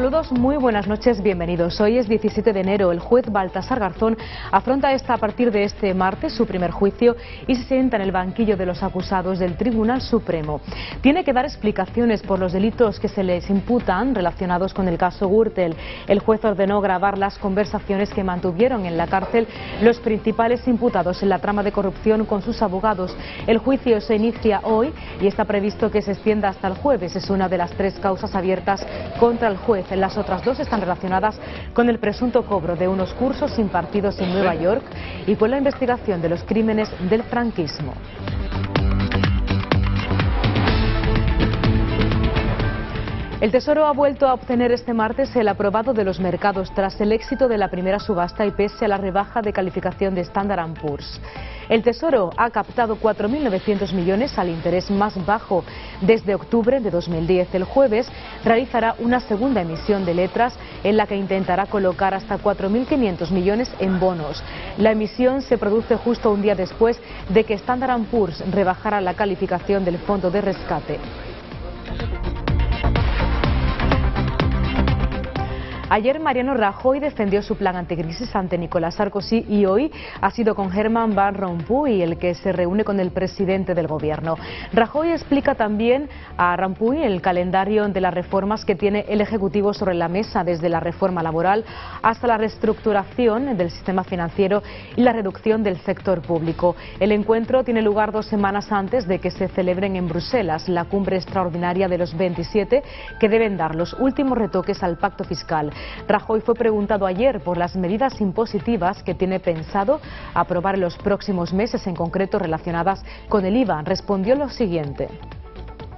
Saludos, muy buenas noches, bienvenidos. Hoy es 17 de enero. El juez Baltasar Garzón afronta a partir de este martes su primer juicio y se sienta en el banquillo de los acusados del Tribunal Supremo. Tiene que dar explicaciones por los delitos que se les imputan relacionados con el caso Gürtel. El juez ordenó grabar las conversaciones que mantuvieron en la cárcel los principales imputados en la trama de corrupción con sus abogados. El juicio se inicia hoy y está previsto que se extienda hasta el jueves. Es una de las 3 causas abiertas contra el juez. Las otras 2 están relacionadas con el presunto cobro de unos cursos impartidos en Nueva York y con la investigación de los crímenes del franquismo. El Tesoro ha vuelto a obtener este martes el aprobado de los mercados tras el éxito de la primera subasta y pese a la rebaja de calificación de Standard & Poor's. El Tesoro ha captado 4.900 millones al interés más bajo desde octubre de 2010. El jueves realizará una segunda emisión de letras en la que intentará colocar hasta 4.500 millones en bonos. La emisión se produce justo un día después de que Standard & Poor's rebajara la calificación del fondo de rescate. Ayer Mariano Rajoy defendió su plan anticrisis ante Nicolás Sarkozy y hoy ha sido con Herman Van Rompuy el que se reúne con el presidente del gobierno. Rajoy explica también a Rompuy el calendario de las reformas que tiene el Ejecutivo sobre la mesa, desde la reforma laboral hasta la reestructuración del sistema financiero y la reducción del sector público. El encuentro tiene lugar 2 semanas antes de que se celebren en Bruselas la cumbre extraordinaria de los 27 que deben dar los últimos retoques al pacto fiscal. Rajoy fue preguntado ayer por las medidas impositivas que tiene pensado aprobar en los próximos meses, en concreto relacionadas con el IVA. Respondió lo siguiente.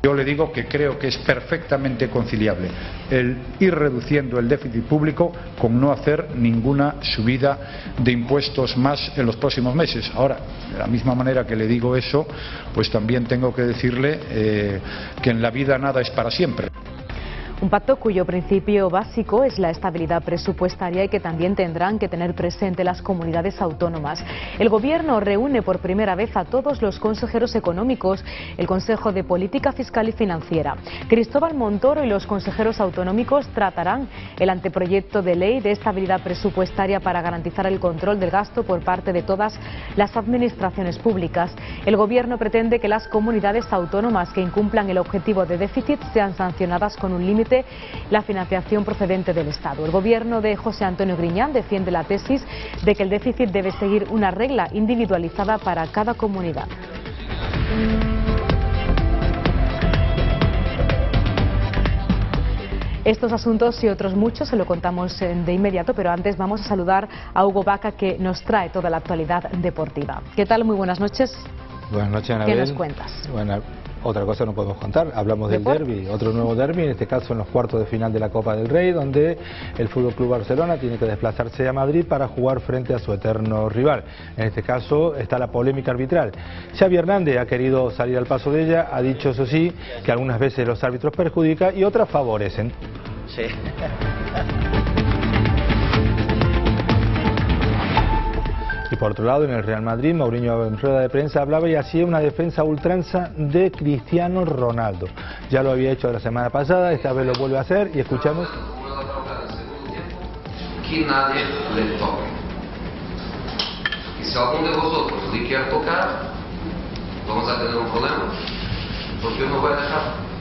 Yo le digo que creo que es perfectamente conciliable el ir reduciendo el déficit público con no hacer ninguna subida de impuestos más en los próximos meses. Ahora, de la misma manera que le digo eso, pues también tengo que decirle que en la vida nada es para siempre. Un pacto cuyo principio básico es la estabilidad presupuestaria y que también tendrán que tener presente las comunidades autónomas. El Gobierno reúne por primera vez a todos los consejeros económicos, el Consejo de Política Fiscal y Financiera. Cristóbal Montoro y los consejeros autonómicos tratarán el anteproyecto de ley de estabilidad presupuestaria para garantizar el control del gasto por parte de todas las administraciones públicas. El Gobierno pretende que las comunidades autónomas que incumplan el objetivo de déficit sean sancionadas con un límite la financiación procedente del Estado. El gobierno de José Antonio Griñán defiende la tesis de que el déficit debe seguir una regla individualizada para cada comunidad. Estos asuntos y otros muchos se lo contamos de inmediato, pero antes vamos a saludar a Hugo Vaca, que nos trae toda la actualidad deportiva. ¿Qué tal? Muy buenas noches. Buenas noches, Anabel. ¿Qué nos cuentas? Bueno, otra cosa no podemos contar, hablamos del derbi, otro nuevo derbi, en este caso en los cuartos de final de la Copa del Rey, donde el FC Barcelona tiene que desplazarse a Madrid para jugar frente a su eterno rival. En este caso está la polémica arbitral. Xavi Hernández ha querido salir al paso de ella, ha dicho, eso sí, que algunas veces los árbitros perjudican y otras favorecen. Sí. Y por otro lado, en el Real Madrid, Mourinho en rueda de prensa hablaba y hacía una defensa a ultranza de Cristiano Ronaldo. Ya lo había hecho la semana pasada, esta vez lo vuelve a hacer y escuchamos. Que nadie le toque. Y si alguno de vosotros le quiere tocar, vamos a tener un problema. Porque yo no voy a dejar.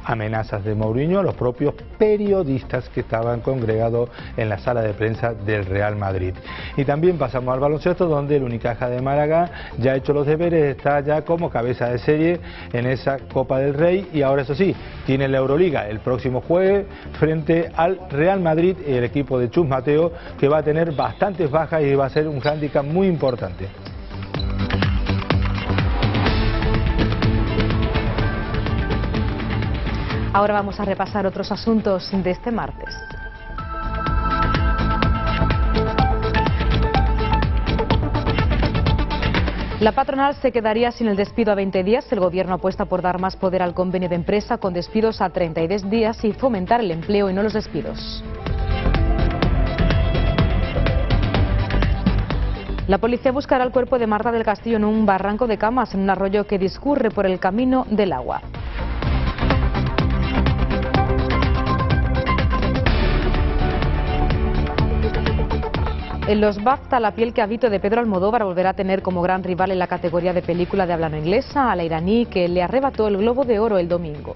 Amenazas de Mourinho a los propios periodistas que estaban congregados en la sala de prensa del Real Madrid. Y también pasamos al baloncesto, donde el Unicaja de Málaga ya ha hecho los deberes, está ya como cabeza de serie en esa Copa del Rey y ahora, eso sí, tiene la Euroliga el próximo jueves frente al Real Madrid y el equipo de Chus Mateo, que va a tener bastantes bajas y va a ser un hándicap muy importante. Ahora vamos a repasar otros asuntos de este martes. La patronal se quedaría sin el despido a 20 días. El gobierno apuesta por dar más poder al convenio de empresa con despidos a 32 días y fomentar el empleo y no los despidos. La policía buscará el cuerpo de Marta del Castillo en un barranco de Camas, en un arroyo que discurre por el camino del agua. En los BAFTA, La piel que habito de Pedro Almodóvar volverá a tener como gran rival en la categoría de película de habla no inglesa a la iraní que le arrebató el Globo de Oro el domingo.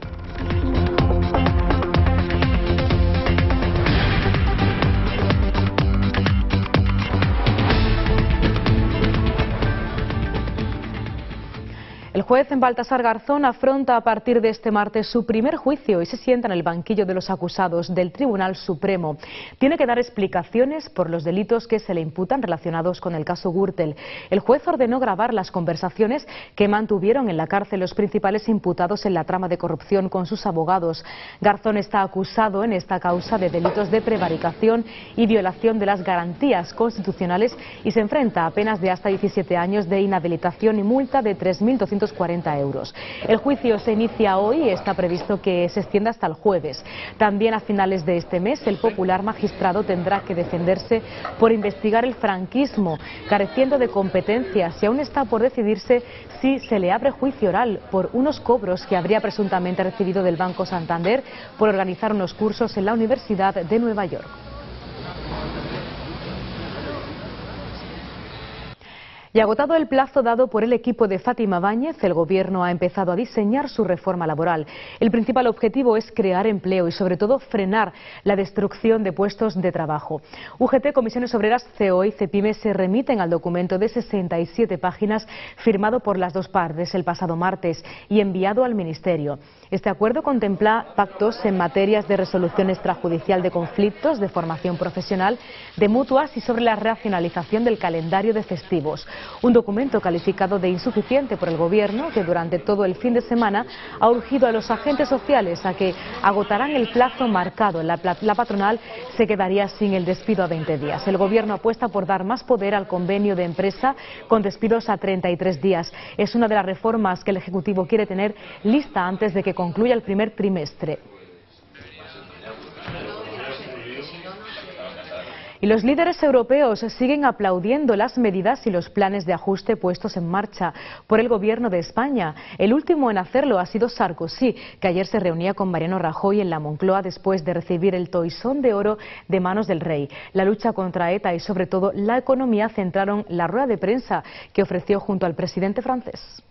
El juez Baltasar Garzón afronta a partir de este martes su primer juicio y se sienta en el banquillo de los acusados del Tribunal Supremo. Tiene que dar explicaciones por los delitos que se le imputan relacionados con el caso Gürtel. El juez ordenó grabar las conversaciones que mantuvieron en la cárcel los principales imputados en la trama de corrupción con sus abogados. Garzón está acusado en esta causa de delitos de prevaricación y violación de las garantías constitucionales y se enfrenta a penas de hasta 17 años de inhabilitación y multa de 3.240 euros. El juicio se inicia hoy y está previsto que se extienda hasta el jueves. También a finales de este mes el popular magistrado tendrá que defenderse por investigar el franquismo, careciendo de competencias y aún está por decidirse si se le abre juicio oral por unos cobros que habría presuntamente recibido del Banco Santander por organizar unos cursos en la Universidad de Nueva York. Y agotado el plazo dado por el equipo de Fátima Báñez, el Gobierno ha empezado a diseñar su reforma laboral. El principal objetivo es crear empleo y sobre todo frenar la destrucción de puestos de trabajo. UGT, Comisiones Obreras, CEO y Cepime se remiten al documento de 67 páginas firmado por las dos partes el pasado martes y enviado al Ministerio. Este acuerdo contempla pactos en materias de resolución extrajudicial de conflictos, de formación profesional, de mutuas y sobre la racionalización del calendario de festivos. Un documento calificado de insuficiente por el Gobierno que durante todo el fin de semana ha urgido a los agentes sociales a que agotarán el plazo marcado. La patronal se quedaría sin el despido a 20 días. El Gobierno apuesta por dar más poder al convenio de empresa con despidos a 33 días. Es una de las reformas que el Ejecutivo quiere tener lista antes de que concluya el primer trimestre. Y los líderes europeos siguen aplaudiendo las medidas y los planes de ajuste puestos en marcha por el Gobierno de España. El último en hacerlo ha sido Sarkozy, que ayer se reunía con Mariano Rajoy en la Moncloa después de recibir el Toisón de Oro de manos del rey. La lucha contra ETA y sobre todo la economía centraron la rueda de prensa que ofreció junto al presidente francés.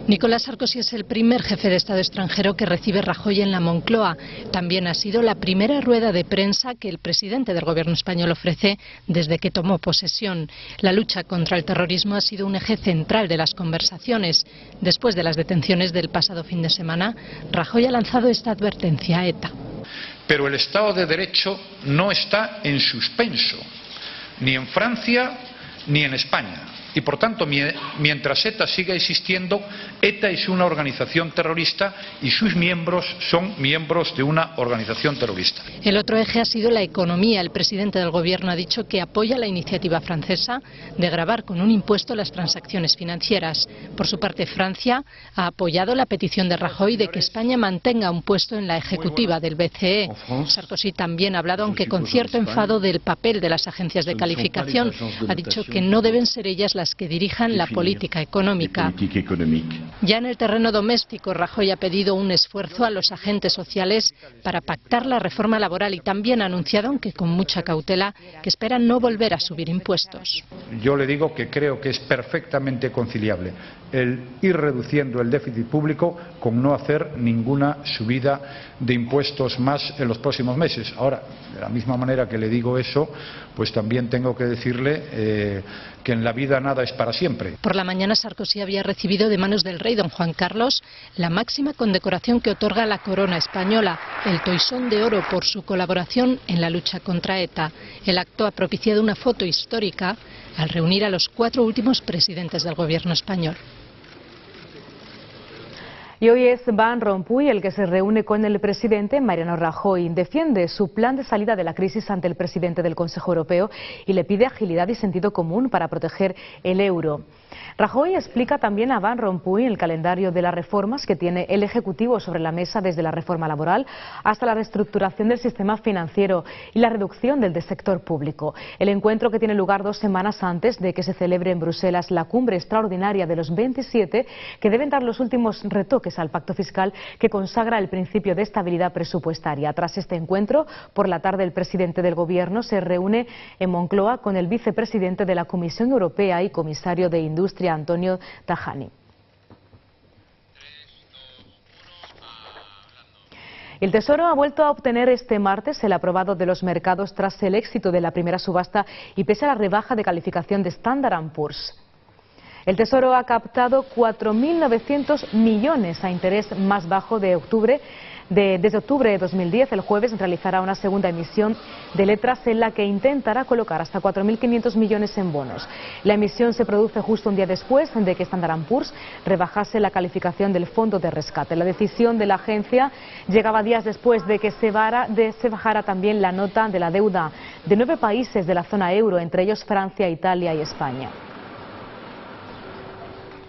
Nicolás Sarkozy es el primer jefe de Estado extranjero que recibe Rajoy en la Moncloa. También ha sido la primera rueda de prensa que el presidente del Gobierno español ofrece desde que tomó posesión. La lucha contra el terrorismo ha sido un eje central de las conversaciones. Después de las detenciones del pasado fin de semana, Rajoy ha lanzado esta advertencia a ETA. Pero el Estado de Derecho no está en suspenso, ni en Francia ni en España. Y por tanto, mientras ETA siga existiendo, ETA es una organización terrorista y sus miembros son miembros de una organización terrorista. El otro eje ha sido la economía. El presidente del Gobierno ha dicho que apoya la iniciativa francesa de gravar con un impuesto las transacciones financieras. Por su parte, Francia ha apoyado la petición de Rajoy de que España mantenga un puesto en la ejecutiva del BCE. Sarkozy también ha hablado, aunque con cierto enfado, del papel de las agencias de calificación. Ha dicho que no deben ser ellas las que dirijan la política económica. Ya en el terreno doméstico, Rajoy ha pedido un esfuerzo a los agentes sociales para pactar la reforma laboral y también ha anunciado, aunque con mucha cautela, que esperan no volver a subir impuestos. Yo le digo que creo que es perfectamente conciliable el ir reduciendo el déficit público con no hacer ninguna subida de impuestos más en los próximos meses. Ahora, de la misma manera que le digo eso, pues también tengo que decirle que en la vida nada es para siempre. Por la mañana Sarkozy había recibido de manos del rey don Juan Carlos la máxima condecoración que otorga la corona española, el Toisón de Oro, por su colaboración en la lucha contra ETA. El acto ha propiciado una foto histórica al reunir a los 4 últimos presidentes del Gobierno español. Y hoy es Van Rompuy el que se reúne con el presidente Mariano Rajoy. Defiende su plan de salida de la crisis ante el presidente del Consejo Europeo y le pide agilidad y sentido común para proteger el euro. Rajoy explica también a Van Rompuy el calendario de las reformas que tiene el Ejecutivo sobre la mesa, desde la reforma laboral hasta la reestructuración del sistema financiero y la reducción del sector público. El encuentro, que tiene lugar 2 semanas antes de que se celebre en Bruselas la cumbre extraordinaria de los 27, que deben dar los últimos retoques bloques al pacto fiscal que consagra el principio de estabilidad presupuestaria. Tras este encuentro, por la tarde el presidente del Gobierno se reúne en Moncloa con el vicepresidente de la Comisión Europea y comisario de Industria, Antonio Tajani. El Tesoro ha vuelto a obtener este martes el aprobado de los mercados tras el éxito de la primera subasta y pese a la rebaja de calificación de Standard & Poor's. El Tesoro ha captado 4.900 millones a interés más bajo desde octubre de 2010. El jueves realizará una segunda emisión de letras en la que intentará colocar hasta 4.500 millones en bonos. La emisión se produce justo un día después de que Standard & Poor's rebajase la calificación del fondo de rescate. La decisión de la agencia llegaba días después de que se bajara también la nota de la deuda de 9 países de la zona euro, entre ellos Francia, Italia y España.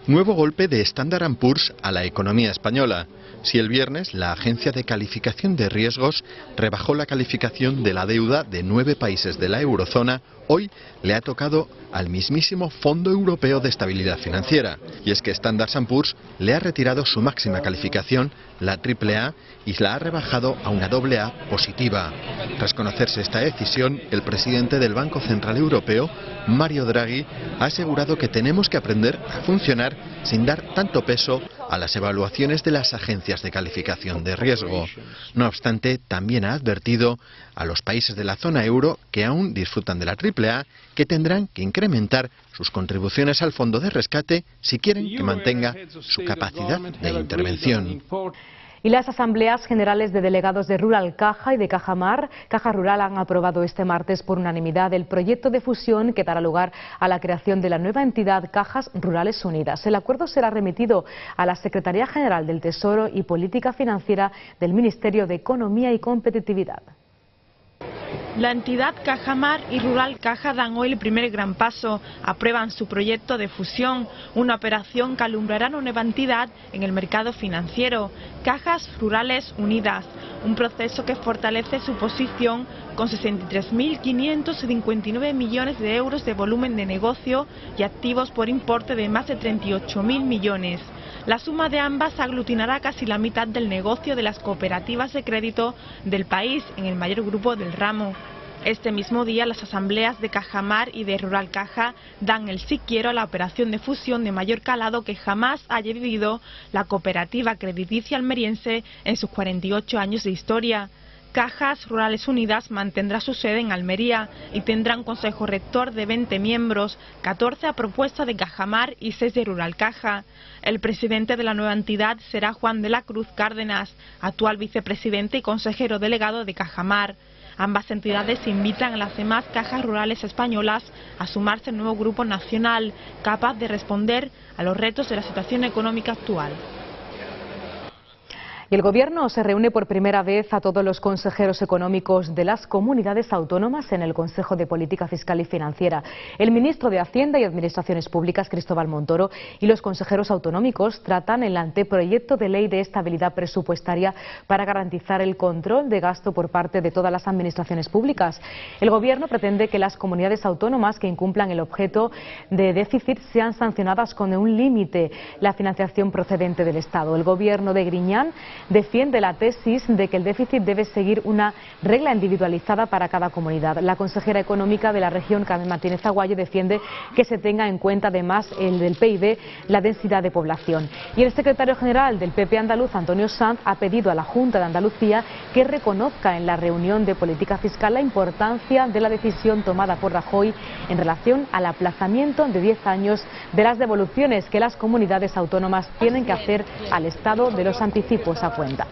Nuevo golpe de Standard & Poor's a la economía española. Si el viernes la agencia de calificación de riesgos rebajó la calificación de la deuda de 9 países de la eurozona, hoy le ha tocado al mismísimo Fondo Europeo de Estabilidad Financiera. Y es que Standard & Poor's le ha retirado su máxima calificación, la AAA, y la ha rebajado a una AA positiva. Tras conocerse esta decisión, el presidente del Banco Central Europeo, Mario Draghi, ha asegurado que tenemos que aprender a funcionar sin dar tanto peso a las evaluaciones de las agencias de calificación de riesgo. No obstante, también ha advertido a los países de la zona euro que aún disfrutan de la AAA que tendrán que incrementar sus contribuciones al fondo de rescate si quieren que mantenga su capacidad de intervención. Y las asambleas generales de delegados de Rural Caja y de Caja Rural han aprobado este martes por unanimidad el proyecto de fusión que dará lugar a la creación de la nueva entidad Cajas Rurales Unidas. El acuerdo será remitido a la Secretaría General del Tesoro y Política Financiera del Ministerio de Economía y Competitividad. La entidad Cajamar y Rural Caja dan hoy el primer gran paso. Aprueban su proyecto de fusión, una operación que alumbrará una nueva entidad en el mercado financiero, Cajas Rurales Unidas, un proceso que fortalece su posición con 63.559 millones de euros de volumen de negocio y activos por importe de más de 38.000 millones. La suma de ambas aglutinará casi la mitad del negocio de las cooperativas de crédito del país en el mayor grupo del ramo. Este mismo día, las asambleas de Cajamar y de Rural Caja dan el sí quiero a la operación de fusión de mayor calado que jamás haya vivido la cooperativa crediticia almeriense en sus 48 años de historia. Cajas Rurales Unidas mantendrá su sede en Almería y tendrá un consejo rector de 20 miembros, 14 a propuesta de Cajamar y 6 de Rural Caja. El presidente de la nueva entidad será Juan de la Cruz Cárdenas, actual vicepresidente y consejero delegado de Cajamar. Ambas entidades invitan a las demás cajas rurales españolas a sumarse al nuevo grupo nacional, capaz de responder a los retos de la situación económica actual. Y el Gobierno se reúne por primera vez a todos los consejeros económicos de las comunidades autónomas en el Consejo de Política Fiscal y Financiera. El ministro de Hacienda y Administraciones Públicas, Cristóbal Montoro, y los consejeros autonómicos tratan el anteproyecto de ley de estabilidad presupuestaria para garantizar el control de gasto por parte de todas las administraciones públicas. El Gobierno pretende que las comunidades autónomas que incumplan el objeto de déficit sean sancionadas con un límite la financiación procedente del Estado. El Gobierno de Griñán defiende la tesis de que el déficit debe seguir una regla individualizada para cada comunidad. La consejera económica de la región, Carmen Martínez Aguayo, defiende que se tenga en cuenta además el del PIB, la densidad de población. Y el secretario general del PP andaluz, Antonio Sanz, ha pedido a la Junta de Andalucía que reconozca en la reunión de política fiscal la importancia de la decisión tomada por Rajoy en relación al aplazamiento de 10 años de las devoluciones que las comunidades autónomas tienen que hacer al Estado de los anticipos a cuenta.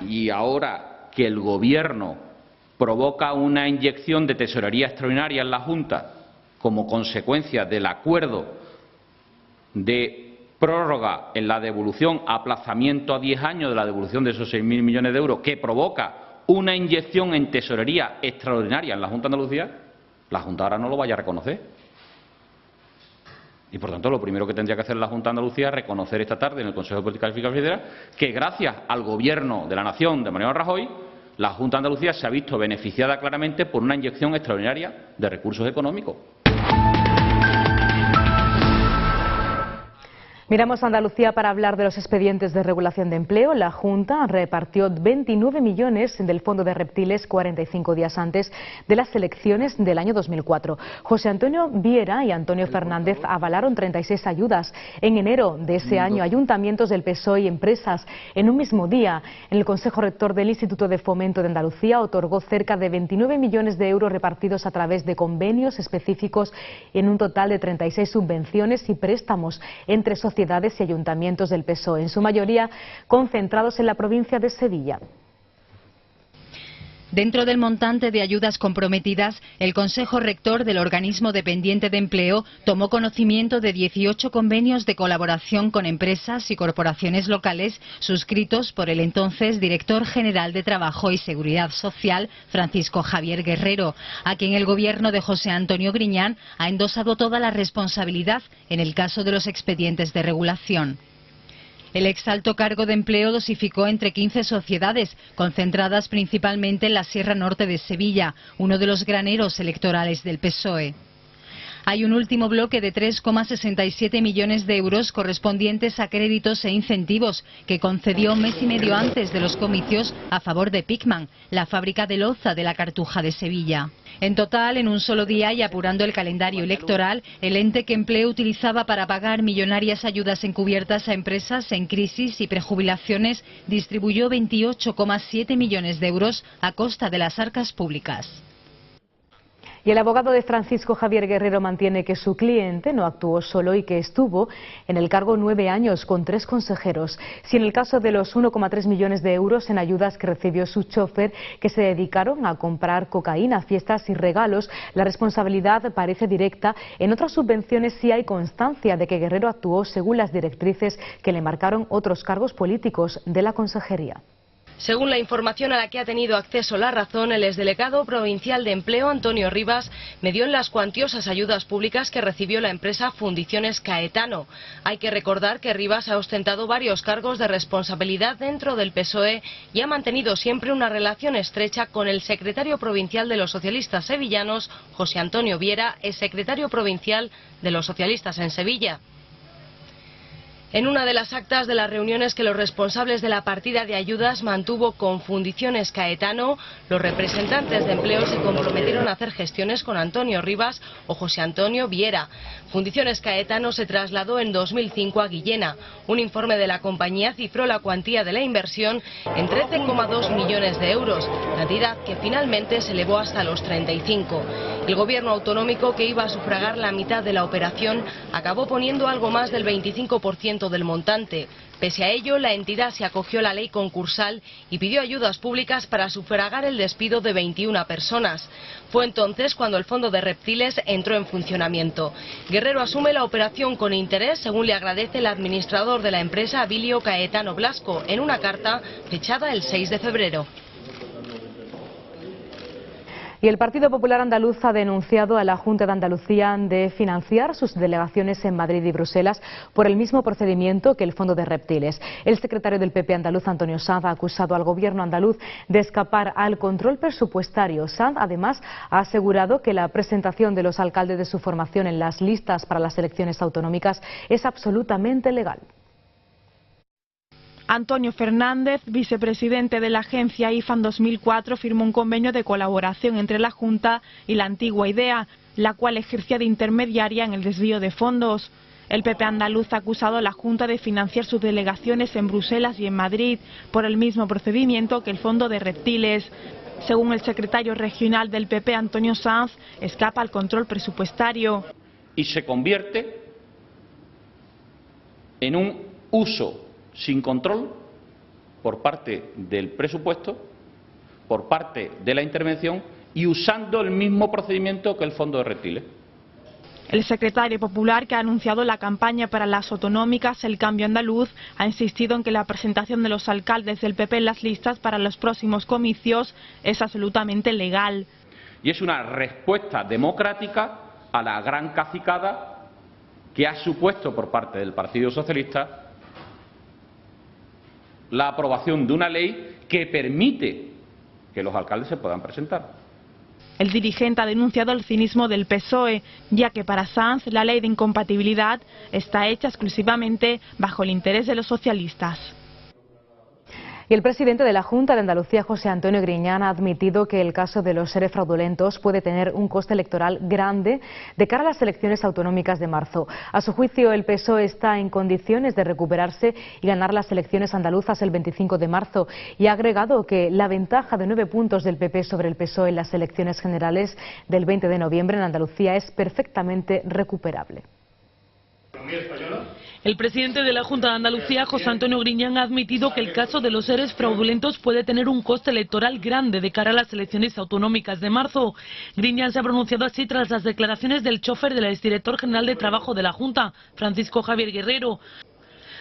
Y ahora que el Gobierno provoca una inyección de tesorería extraordinaria en la Junta como consecuencia del acuerdo de prórroga en la devolución, aplazamiento a 10 años de la devolución de esos 6.000 millones de euros, que provoca una inyección en tesorería extraordinaria en la Junta de Andalucía, la Junta ahora no lo vaya a reconocer. Y, por tanto, lo primero que tendría que hacer la Junta de Andalucía es reconocer esta tarde en el Consejo de Política Fiscal y Financiera que, gracias al Gobierno de la Nación de Mariano Rajoy, la Junta de Andalucía se ha visto beneficiada claramente por una inyección extraordinaria de recursos económicos. Miramos a Andalucía para hablar de los expedientes de regulación de empleo. La Junta repartió 29 millones del Fondo de Reptiles 45 días antes de las elecciones del año 2004. José Antonio Viera y Antonio Fernández avalaron 36 ayudas. En enero de ese año, ayuntamientos del PSOE y empresas, en un mismo día, en el Consejo Rector del Instituto de Fomento de Andalucía, otorgó cerca de 29 millones de euros repartidos a través de convenios específicos en un total de 36 subvenciones y préstamos entre sociedades y ayuntamientos del PSOE, en su mayoría concentrados en la provincia de Sevilla. Dentro del montante de ayudas comprometidas, el Consejo Rector del organismo dependiente de empleo tomó conocimiento de 18 convenios de colaboración con empresas y corporaciones locales suscritos por el entonces director general de Trabajo y Seguridad Social, Francisco Javier Guerrero, a quien el gobierno de José Antonio Griñán ha endosado toda la responsabilidad en el caso de los expedientes de regulación. El exalto cargo de empleo dosificó entre 15 sociedades, concentradas principalmente en la Sierra Norte de Sevilla, uno de los graneros electorales del PSOE. Hay un último bloque de 3,67 millones de euros correspondientes a créditos e incentivos que concedió un mes y medio antes de los comicios a favor de Picman, la fábrica de loza de la Cartuja de Sevilla. En total, en un solo día y apurando el calendario electoral, el ente que Empleo utilizaba para pagar millonarias ayudas encubiertas a empresas en crisis y prejubilaciones distribuyó 28,7 millones de euros a costa de las arcas públicas. Y el abogado de Francisco Javier Guerrero mantiene que su cliente no actuó solo y que estuvo en el cargo 9 años con 3 consejeros. Si en el caso de los 1,3 millones de euros en ayudas que recibió su chofer, que se dedicaron a comprar cocaína, fiestas y regalos, la responsabilidad parece directa, en otras subvenciones sí hay constancia de que Guerrero actuó según las directrices que le marcaron otros cargos políticos de la consejería. Según la información a la que ha tenido acceso La Razón, el exdelegado provincial de Empleo, Antonio Rivas, medió en las cuantiosas ayudas públicas que recibió la empresa Fundiciones Caetano. Hay que recordar que Rivas ha ostentado varios cargos de responsabilidad dentro del PSOE y ha mantenido siempre una relación estrecha con el secretario provincial de los socialistas sevillanos, José Antonio Viera, exsecretario provincial de los socialistas en Sevilla. En una de las actas de las reuniones que los responsables de la partida de ayudas mantuvo con Fundiciones Caetano, los representantes de empleo se comprometieron a hacer gestiones con Antonio Rivas o José Antonio Viera. Fundiciones Caetano se trasladó en 2005 a Guillena. Un informe de la compañía cifró la cuantía de la inversión en 13,2 millones de euros, cantidad que finalmente se elevó hasta los 35. El gobierno autonómico, que iba a sufragar la mitad de la operación, acabó poniendo algo más del 25% del montante. Pese a ello, la entidad se acogió a la ley concursal y pidió ayudas públicas para sufragar el despido de 21 personas. Fue entonces cuando el Fondo de Reptiles entró en funcionamiento. Guerrero asume la operación con interés, según le agradece el administrador de la empresa, Abilio Caetano Blasco, en una carta fechada el 6 de febrero. Y el Partido Popular Andaluz ha denunciado a la Junta de Andalucía de financiar sus delegaciones en Madrid y Bruselas por el mismo procedimiento que el Fondo de Reptiles. El secretario del PP andaluz, Antonio Sanz, ha acusado al gobierno andaluz de escapar al control presupuestario. Sanz, además, ha asegurado que la presentación de los alcaldes de su formación en las listas para las elecciones autonómicas es absolutamente legal. Antonio Fernández, vicepresidente de la agencia IFAN 2004, firmó un convenio de colaboración entre la Junta y la antigua IDEA, la cual ejercía de intermediaria en el desvío de fondos. El PP andaluz ha acusado a la Junta de financiar sus delegaciones en Bruselas y en Madrid por el mismo procedimiento que el Fondo de Reptiles. Según el secretario regional del PP, Antonio Sanz, escapa al control presupuestario. Y se convierte en un uso sin control por parte del presupuesto, por parte de la intervención y usando el mismo procedimiento que el Fondo de Reptiles. El secretario popular, que ha anunciado la campaña para las autonómicas El Cambio Andaluz, ha insistido en que la presentación de los alcaldes del PP en las listas para los próximos comicios es absolutamente legal. Y es una respuesta democrática a la gran cacicada que ha supuesto por parte del Partido Socialista la aprobación de una ley que permite que los alcaldes se puedan presentar. El dirigente ha denunciado el cinismo del PSOE, ya que para Sanz la ley de incompatibilidad está hecha exclusivamente bajo el interés de los socialistas. Y el presidente de la Junta de Andalucía, José Antonio Griñán, ha admitido que el caso de los ERE fraudulentos puede tener un coste electoral grande de cara a las elecciones autonómicas de marzo. A su juicio, el PSOE está en condiciones de recuperarse y ganar las elecciones andaluzas el 25 de marzo y ha agregado que la ventaja de 9 puntos del PP sobre el PSOE en las elecciones generales del 20 de noviembre en Andalucía es perfectamente recuperable. El presidente de la Junta de Andalucía, José Antonio Griñán, ha admitido que el caso de los ERE fraudulentos puede tener un coste electoral grande de cara a las elecciones autonómicas de marzo. Griñán se ha pronunciado así tras las declaraciones del chofer del exdirector general de Trabajo de la Junta, Francisco Javier Guerrero.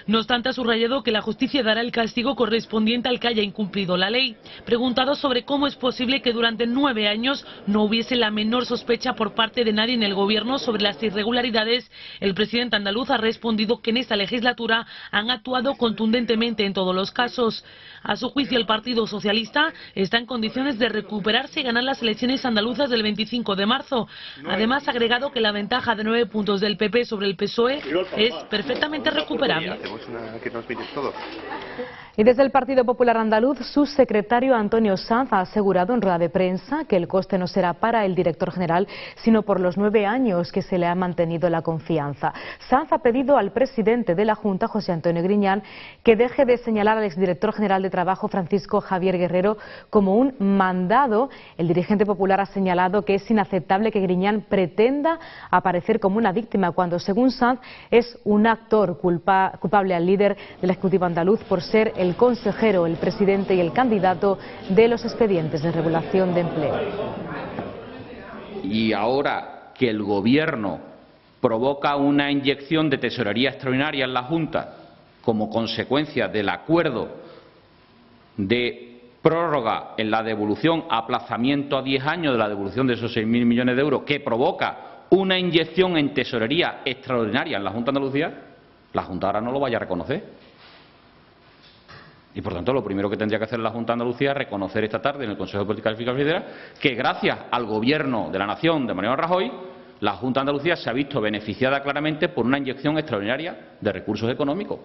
No obstante, ha subrayado que la justicia dará el castigo correspondiente al que haya incumplido la ley. Preguntado sobre cómo es posible que durante 9 años no hubiese la menor sospecha por parte de nadie en el gobierno sobre las irregularidades, el presidente andaluz ha respondido que en esta legislatura han actuado contundentemente en todos los casos. A su juicio, el Partido Socialista está en condiciones de recuperarse y ganar las elecciones andaluzas del 25 de marzo. Además, ha agregado que la ventaja de 9 puntos del PP sobre el PSOE es perfectamente recuperable. Y desde el Partido Popular Andaluz, su secretario Antonio Sanz ha asegurado en rueda de prensa que el coste no será para el director general, sino por los 9 años que se le ha mantenido la confianza. Sanz ha pedido al presidente de la Junta, José Antonio Griñán, que deje de señalar al exdirector general de Trabajo, Francisco Javier Guerrero, como un mandado. El dirigente popular ha señalado que es inaceptable que Griñán pretenda aparecer como una víctima cuando, según Sanz, es un actor culpable al líder del Ejecutivo andaluz por ser el consejero, el presidente y el candidato de los expedientes de regulación de empleo. Y ahora que el Gobierno provoca una inyección de tesorería extraordinaria en la Junta como consecuencia del acuerdo de prórroga en la devolución, aplazamiento a 10 años de la devolución de esos 6.000 millones de euros, que provoca una inyección en tesorería extraordinaria en la Junta de Andalucía, la Junta ahora no lo vaya a reconocer. Y por tanto, lo primero que tendría que hacer la Junta de Andalucía es reconocer esta tarde en el Consejo de Política Fiscal y Financiera que gracias al Gobierno de la Nación de Mariano Rajoy, la Junta de Andalucía se ha visto beneficiada claramente por una inyección extraordinaria de recursos económicos.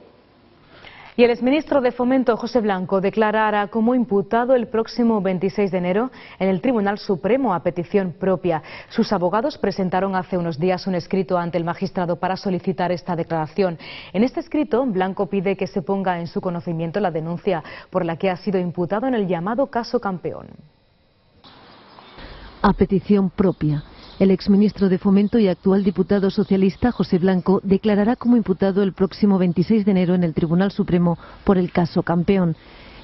Y el exministro de Fomento, José Blanco, declarará como imputado el próximo 26 de enero en el Tribunal Supremo a petición propia. Sus abogados presentaron hace unos días un escrito ante el magistrado para solicitar esta declaración. En este escrito, Blanco pide que se ponga en su conocimiento la denuncia por la que ha sido imputado en el llamado caso Campeón. A petición propia. El exministro de Fomento y actual diputado socialista, José Blanco, declarará como imputado el próximo 26 de enero en el Tribunal Supremo por el caso Campeón.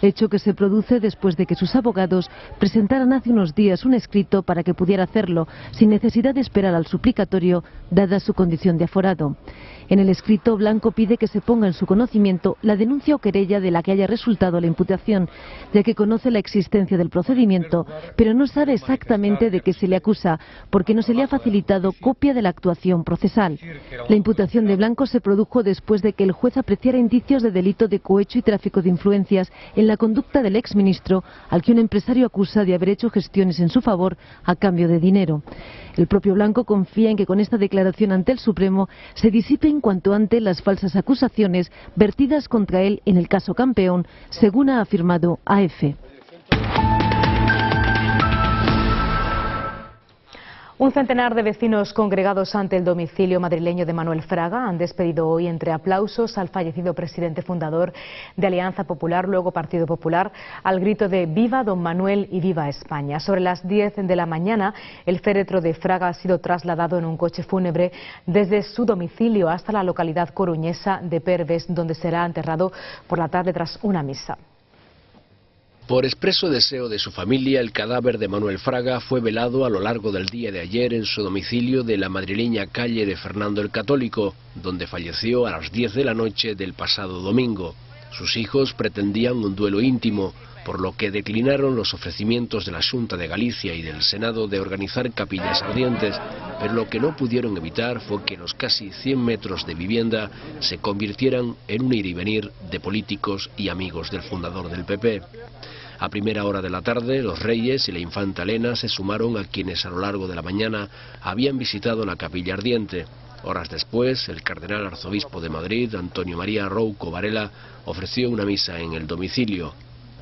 Hecho que se produce después de que sus abogados presentaran hace unos días un escrito para que pudiera hacerlo, sin necesidad de esperar al suplicatorio, dada su condición de aforado. En el escrito, Blanco pide que se ponga en su conocimiento la denuncia o querella de la que haya resultado la imputación, ya que conoce la existencia del procedimiento, pero no sabe exactamente de qué se le acusa, porque no se le ha facilitado copia de la actuación procesal. La imputación de Blanco se produjo después de que el juez apreciara indicios de delito de cohecho y tráfico de influencias en la conducta del exministro, al que un empresario acusa de haber hecho gestiones en su favor a cambio de dinero. El propio Blanco confía en que con esta declaración ante el Supremo se disipen cuanto antes las falsas acusaciones vertidas contra él en el caso Campeón, según ha afirmado AF. Un centenar de vecinos congregados ante el domicilio madrileño de Manuel Fraga han despedido hoy entre aplausos al fallecido presidente fundador de Alianza Popular, luego Partido Popular, al grito de «Viva Don Manuel y viva España». Sobre las 10 de la mañana, el féretro de Fraga ha sido trasladado en un coche fúnebre desde su domicilio hasta la localidad coruñesa de Perves, donde será enterrado por la tarde tras una misa. Por expreso deseo de su familia, el cadáver de Manuel Fraga fue velado a lo largo del día de ayer en su domicilio de la madrileña calle de Fernando el Católico, donde falleció a las 10 de la noche del pasado domingo. Sus hijos pretendían un duelo íntimo, por lo que declinaron los ofrecimientos de la Xunta de Galicia y del Senado de organizar capillas ardientes, pero lo que no pudieron evitar fue que los casi 100 metros de vivienda se convirtieran en un ir y venir de políticos y amigos del fundador del PP. A primera hora de la tarde, los reyes y la infanta Elena se sumaron a quienes a lo largo de la mañana habían visitado la Capilla Ardiente. Horas después, el cardenal arzobispo de Madrid, Antonio María Rouco Varela, ofreció una misa en el domicilio.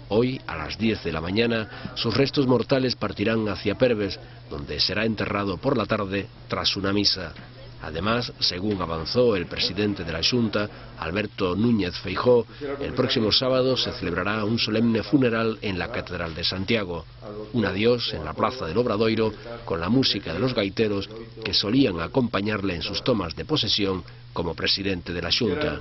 Hoy, a las 10 de la mañana, sus restos mortales partirán hacia Perves, donde será enterrado por la tarde tras una misa. Además, según avanzó el presidente de la Xunta, Alberto Núñez Feijóo, el próximo sábado se celebrará un solemne funeral en la Catedral de Santiago. Un adiós en la Plaza del Obradoiro, con la música de los gaiteros que solían acompañarle en sus tomas de posesión como presidente de la Xunta.